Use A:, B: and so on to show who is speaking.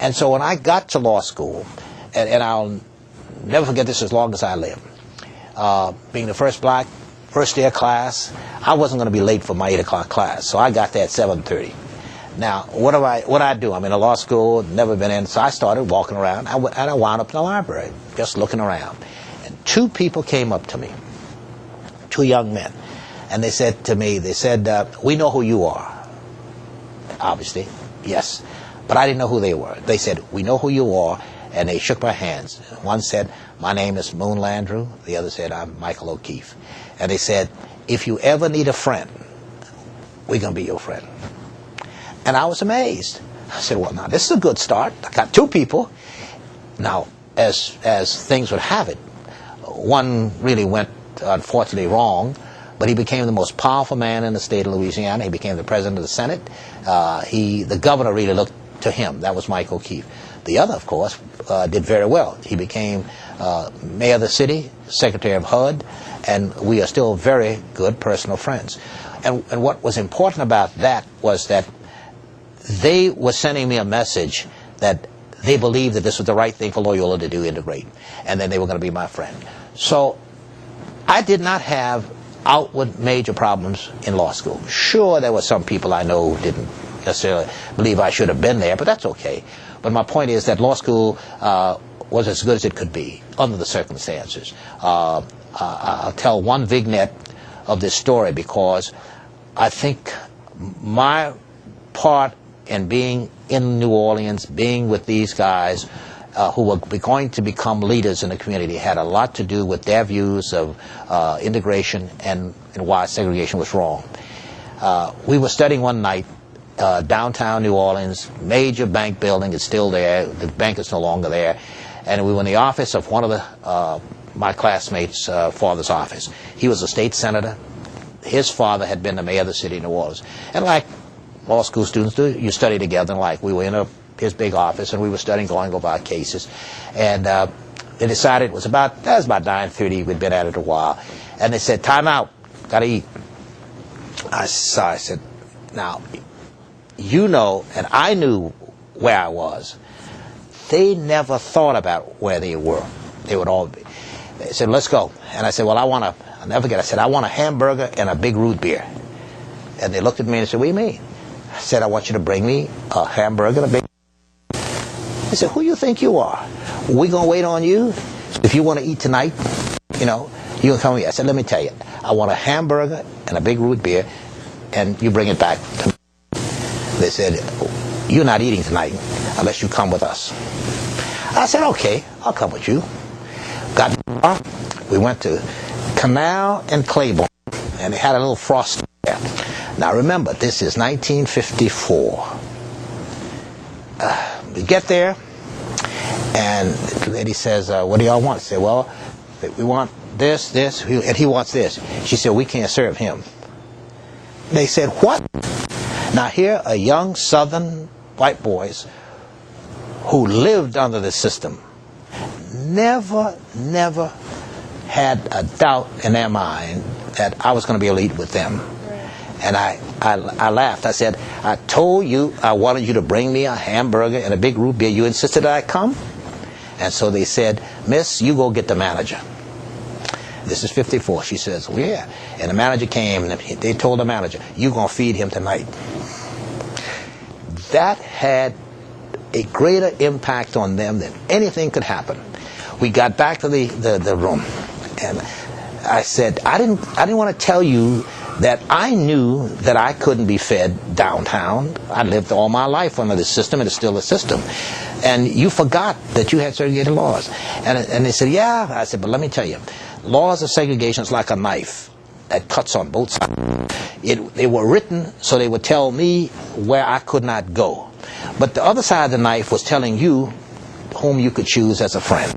A: And so when I got to law school, and I'll never forget this as long as I live, being the first black, first day of class, I wasn't going to be late for my 8 o'clock class, so I got there at 7:30. Now, what I do? I'm in a law school, never been in, so I started walking around, and I wound up in the library, just looking around. And 2 people came up to me, 2 young men, and they said to me, we know who you are. Obviously, yes. But I didn't know who they were. They said, we know who you are, and they shook my hands. One said, my name is Moon Landrew. The other said, I'm Michael O'Keefe. And they said, if you ever need a friend, we're going to be your friend. And I was amazed. I said, well, now, this is a good start. I got 2 people. Now, as things would have it, one really went, unfortunately, wrong, but he became the most powerful man in the state of Louisiana. He became the president of the Senate. The governor really looked to him. That was Mike O'Keefe. The other, of course, did very well. He became mayor of the city, secretary of HUD, and we are still very good personal friends. And what was important about that was that they were sending me a message that they believed that this was the right thing for Loyola to do, integrate, and then they were going to be my friend. So I did not have outward major problems in law school. Sure, there were some people I know who didn't necessarily believe I should have been there, but that's okay. But my point is that law school was as good as it could be under the circumstances. I'll tell one vignette of this story because I think my part in being in New Orleans, being with these guys who were going to become leaders in the community, had a lot to do with their views of integration and why segregation was wrong. We were studying one night, downtown New Orleans, major bank building is still there, the bank is no longer there, and we were in the office of one of my classmates' father's office. He was a state senator. His father had been the mayor of the city of New Orleans. And like law school students do, you study together, and like we were in his big office, and we were studying, going over our cases, and they decided it was about 9:30. We'd been at it a while, and they said, time out, gotta eat. I said, now, you know, and I knew where I was. They never thought about where they were. They would all be. They said, let's go. And I said, well, I'll never forget, I said, I want a hamburger and a big root beer. And they looked at me and said, what do you mean? I said, I want you to bring me a hamburger and a big. They said, who you think you are? We gonna wait on you? If you want to eat tonight, you know, you can come here. I said, let me tell you, I want a hamburger and a big root beer, and you bring it back to me. They said, you're not eating tonight unless you come with us. I said, okay, I'll come with you. Got in the car. We went to Canal and Claiborne, and they had a little frosty there. Now remember, this is 1954. We get there, and the lady says, what do y'all want? I said, well, we want this, and he wants this. She said, we can't serve him. They said, what? Now here are young southern white boys who lived under the system, never had a doubt in their mind that I was going to be elite with them. And I laughed. I said, I told you I wanted you to bring me a hamburger and a big root beer. You insisted that I come? And so they said, miss, you go get the manager. This is 54. She says, well, yeah. And the manager came, and they told the manager, you're going to feed him tonight. That had a greater impact on them than anything could happen. We got back to the room, and I said, I didn't want to tell you that I knew that I couldn't be fed downtown. I lived all my life under the system, and it's still a system. And you forgot that you had segregated laws. And they said, yeah. I said, but let me tell you, laws of segregation is like a knife that cuts on both sides. They were written so they would tell me where I could not go. But the other side of the knife was telling you whom you could choose as a friend.